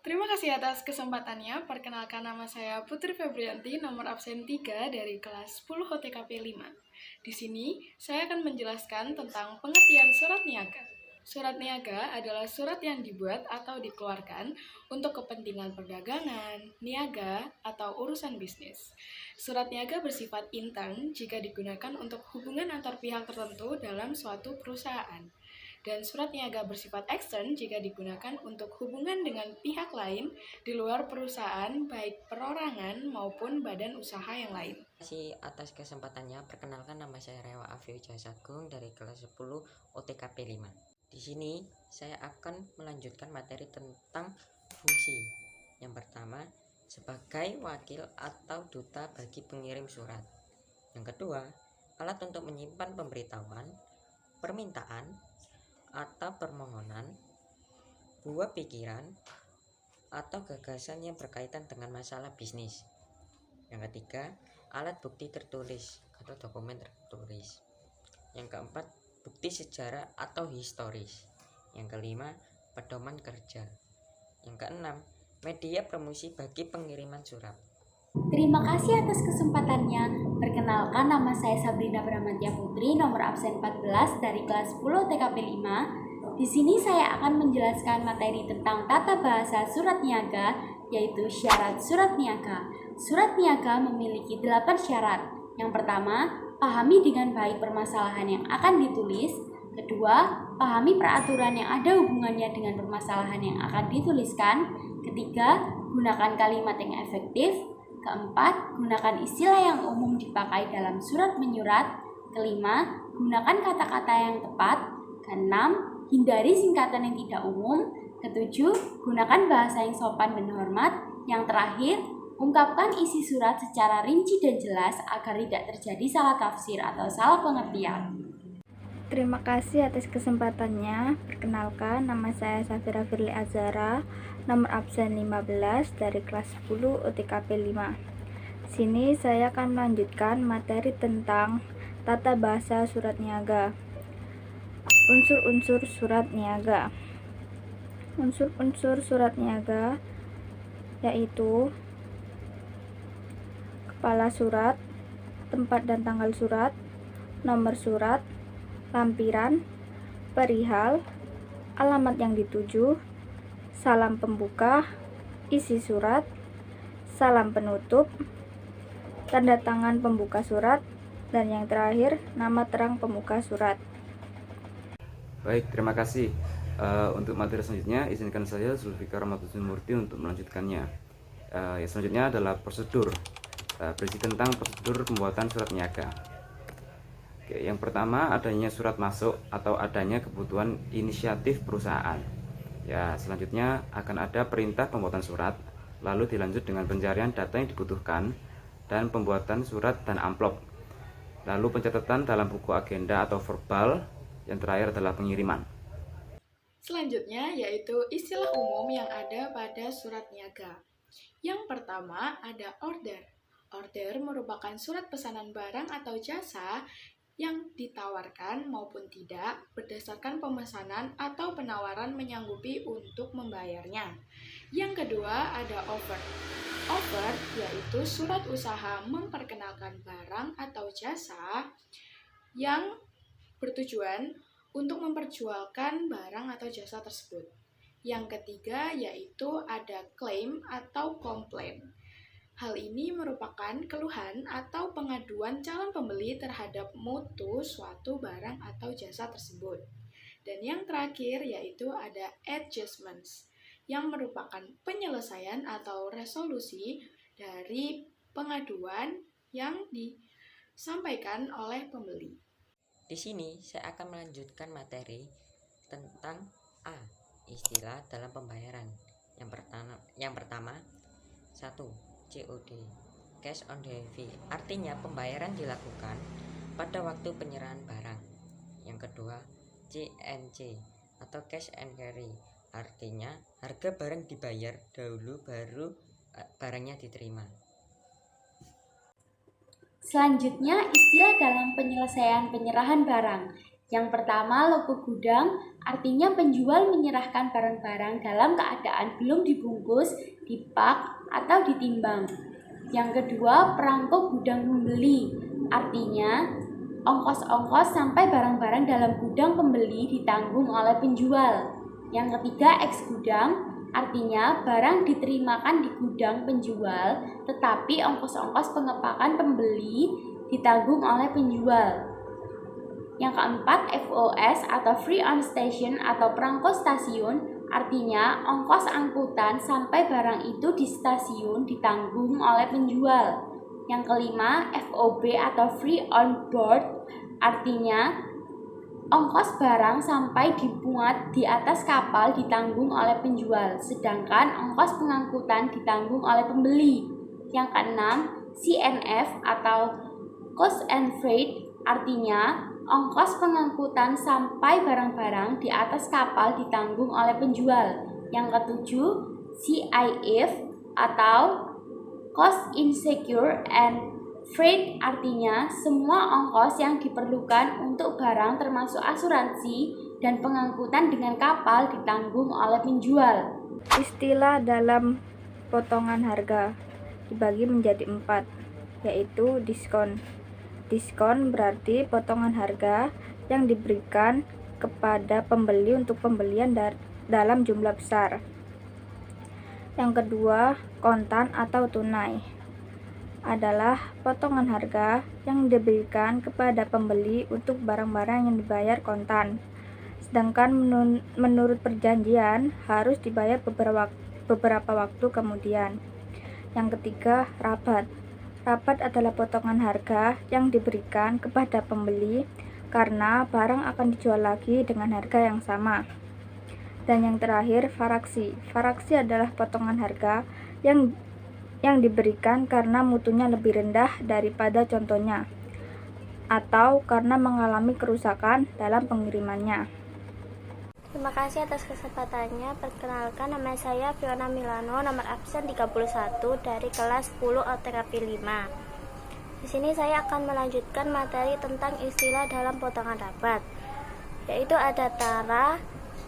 Terima kasih atas kesempatannya. Perkenalkan, nama saya Putri Febrianti, nomor absen 3 dari kelas 10 OTKP 5. Di sini, saya akan menjelaskan tentang pengertian surat niaga. Surat niaga adalah surat yang dibuat atau dikeluarkan untuk kepentingan perdagangan, niaga, atau urusan bisnis. Surat niaga bersifat intern jika digunakan untuk hubungan antar pihak tertentu dalam suatu perusahaan. Dan surat niaga bersifat ekstern jika digunakan untuk hubungan dengan pihak lain di luar perusahaan, baik perorangan maupun badan usaha yang lain. Terima kasih atas kesempatannya. Perkenalkan, nama saya Rewa Afif Jasagung dari kelas 10 OTKP 5. Di sini saya akan melanjutkan materi tentang fungsi. Yang pertama, sebagai wakil atau duta bagi pengirim surat. Yang kedua, alat untuk menyimpan pemberitahuan, permintaan, atau permohonan, buah pikiran, atau gagasan yang berkaitan dengan masalah bisnis. Yang ketiga, alat bukti tertulis atau dokumen tertulis. Yang keempat, bukti sejarah atau historis. Yang kelima, pedoman kerja. Yang keenam, media promosi bagi pengiriman surat. Terima kasih atas kesempatannya. Perkenalkan, nama saya Sabrina Bramantya Putri, nomor absen 14 dari kelas 10 TKP 5. Di sini saya akan menjelaskan materi tentang tata bahasa surat niaga, yaitu syarat surat niaga. Surat niaga memiliki 8 syarat. Yang pertama, pahami dengan baik permasalahan yang akan ditulis. Kedua, pahami peraturan yang ada hubungannya dengan permasalahan yang akan dituliskan. Ketiga, gunakan kalimat yang efektif. Keempat, gunakan istilah yang umum dipakai dalam surat menyurat. Kelima, gunakan kata-kata yang tepat. Keenam, hindari singkatan yang tidak umum. Ketujuh, gunakan bahasa yang sopan dan hormat. Yang terakhir, ungkapkan isi surat secara rinci dan jelas agar tidak terjadi salah tafsir atau salah pengertian. Terima kasih atas kesempatannya. Perkenalkan, nama saya Safira Firly Azhara, nomor absen 15 dari kelas 10 OTKP 5. Sini saya akan melanjutkan materi tentang tata bahasa surat niaga. Unsur-unsur surat niaga. Unsur-unsur surat niaga yaitu kepala surat, tempat dan tanggal surat, nomor surat, lampiran, perihal, alamat yang dituju, salam pembuka, isi surat, salam penutup, tanda tangan pembuka surat, dan yang terakhir, nama terang pemuka surat. Baik, terima kasih. Untuk materi selanjutnya, izinkan saya Zulfikar Rahmatullahi Murti untuk melanjutkannya. Selanjutnya adalah prosedur, berisi tentang prosedur pembuatan surat niaga. Oke, yang pertama, adanya surat masuk atau adanya kebutuhan inisiatif perusahaan. Ya, selanjutnya akan ada perintah pembuatan surat, lalu dilanjut dengan pencarian data yang dibutuhkan dan pembuatan surat dan amplop. Lalu pencatatan dalam buku agenda atau verbal, yang terakhir adalah pengiriman. Selanjutnya yaitu istilah umum yang ada pada surat niaga. Yang pertama ada order. Order merupakan surat pesanan barang atau jasa yang ditawarkan maupun tidak berdasarkan pemesanan atau penawaran menyanggupi untuk membayarnya. Yang kedua ada offer. Offer yaitu surat usaha memperkenalkan barang atau jasa yang bertujuan untuk memperjualkan barang atau jasa tersebut. Yang ketiga yaitu ada claim atau komplain. Hal ini merupakan keluhan atau pengaduan calon pembeli terhadap mutu suatu barang atau jasa tersebut. Dan yang terakhir yaitu ada adjustments, yang merupakan penyelesaian atau resolusi dari pengaduan yang disampaikan oleh pembeli. Di sini saya akan melanjutkan materi tentang A, istilah dalam pembayaran. Yang pertama, 1. COD, cash on delivery, artinya pembayaran dilakukan pada waktu penyerahan barang. Yang kedua, CNC atau cash and carry, artinya harga barang dibayar dahulu baru barangnya diterima. Selanjutnya, istilah dalam penyelesaian penyerahan barang. Yang pertama, logo gudang, artinya penjual menyerahkan barang-barang dalam keadaan belum dibungkus, dipak, atau ditimbang. Yang kedua, perangko gudang pembeli, artinya ongkos-ongkos sampai barang-barang dalam gudang pembeli ditanggung oleh penjual. Yang ketiga, eks gudang, artinya barang diterimakan di gudang penjual, tetapi ongkos-ongkos pengepakan pembeli ditanggung oleh penjual. Yang keempat, FOS atau Free on Station atau perangko stasiun, artinya ongkos angkutan sampai barang itu di stasiun ditanggung oleh penjual. Yang kelima, FOB atau Free on Board, artinya ongkos barang sampai dimuat di atas kapal ditanggung oleh penjual, sedangkan ongkos pengangkutan ditanggung oleh pembeli. Yang keenam, CNF atau Cost and Freight, artinya ongkos pengangkutan sampai barang-barang di atas kapal ditanggung oleh penjual. Yang ketujuh, CIF atau Cost Insecure and Freight, artinya semua ongkos yang diperlukan untuk barang termasuk asuransi dan pengangkutan dengan kapal ditanggung oleh penjual. Istilah dalam potongan harga dibagi menjadi 4, yaitu diskon. Diskon berarti potongan harga yang diberikan kepada pembeli untuk pembelian dalam jumlah besar. Yang kedua, kontan atau tunai adalah potongan harga yang diberikan kepada pembeli untuk barang-barang yang dibayar kontan, sedangkan menurut perjanjian harus dibayar beberapa waktu kemudian. Yang ketiga, rabat. Rabat adalah potongan harga yang diberikan kepada pembeli karena barang akan dijual lagi dengan harga yang sama. Dan yang terakhir, faraksi. Faraksi adalah potongan harga yang diberikan karena mutunya lebih rendah daripada contohnya atau karena mengalami kerusakan dalam pengirimannya. Terima kasih atas kesempatannya. Perkenalkan, nama saya Fiona Milano, nomor absen 31 dari kelas 10 OTKP 5. Di sini saya akan melanjutkan materi tentang istilah dalam potongan rabat, yaitu ada tara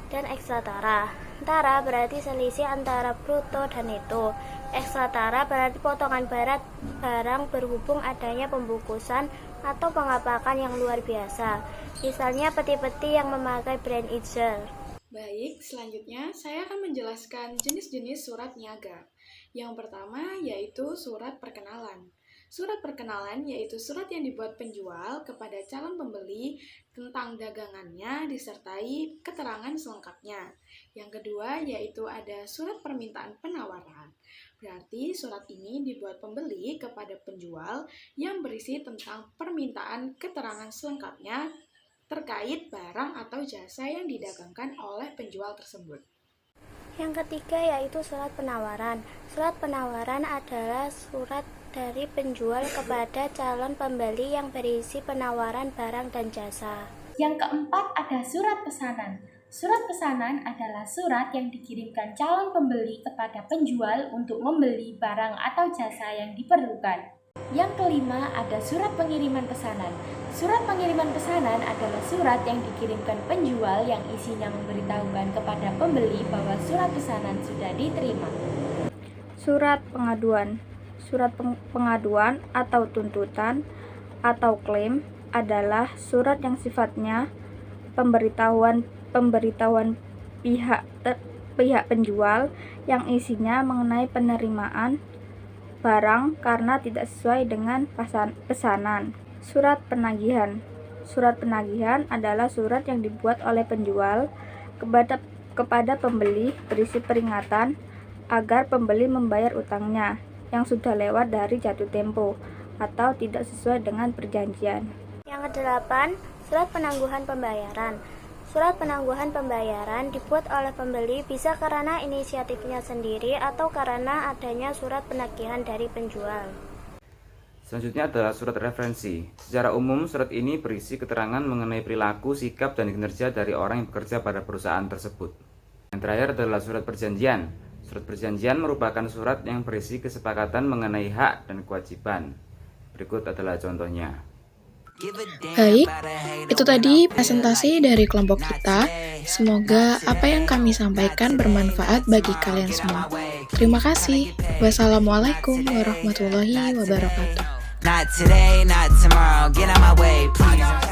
dan ekstra tara. Tara berarti selisih antara bruto dan neto. Ekstra tara berarti potongan barang berhubung adanya pembungkusan atau pengapakan yang luar biasa. Misalnya peti-peti yang memakai brand Itzel. Baik, selanjutnya saya akan menjelaskan jenis-jenis surat niaga. Yang pertama yaitu surat perkenalan. Surat perkenalan yaitu surat yang dibuat penjual kepada calon pembeli tentang dagangannya disertai keterangan selengkapnya. Yang kedua yaitu ada surat permintaan penawaran. Berarti surat ini dibuat pembeli kepada penjual yang berisi tentang permintaan keterangan selengkapnya terkait barang atau jasa yang didagangkan oleh penjual tersebut. Yang ketiga yaitu surat penawaran. Surat penawaran adalah surat dari penjual kepada calon pembeli yang berisi penawaran barang dan jasa. Yang keempat ada surat pesanan. Surat pesanan adalah surat yang dikirimkan calon pembeli kepada penjual untuk membeli barang atau jasa yang diperlukan. Yang kelima ada surat pengiriman pesanan. Surat pengiriman pesanan adalah surat yang dikirimkan penjual yang isinya memberitahukan kepada pembeli bahwa surat pesanan sudah diterima. Surat pengaduan. Surat pengaduan atau tuntutan atau klaim adalah surat yang sifatnya pemberitahuan pihak penjual yang isinya mengenai penerimaan barang karena tidak sesuai dengan pesanan. Surat penagihan. Surat penagihan adalah surat yang dibuat oleh penjual kepada pembeli berisi peringatan agar pembeli membayar utangnya yang sudah lewat dari jatuh tempo atau tidak sesuai dengan perjanjian. Yang kedelapan, surat penangguhan pembayaran. Surat penangguhan pembayaran dibuat oleh pembeli bisa karena inisiatifnya sendiri atau karena adanya surat penagihan dari penjual. Selanjutnya adalah surat referensi. Secara umum, surat ini berisi keterangan mengenai perilaku, sikap, dan kinerja dari orang yang bekerja pada perusahaan tersebut. Yang terakhir adalah surat perjanjian. Surat perjanjian merupakan surat yang berisi kesepakatan mengenai hak dan kewajiban. Berikut adalah contohnya. Baik, itu tadi presentasi dari kelompok kita. Semoga apa yang kami sampaikan bermanfaat bagi kalian semua. Terima kasih. Wassalamualaikum warahmatullahi wabarakatuh. Not today, not tomorrow, get out my way, please.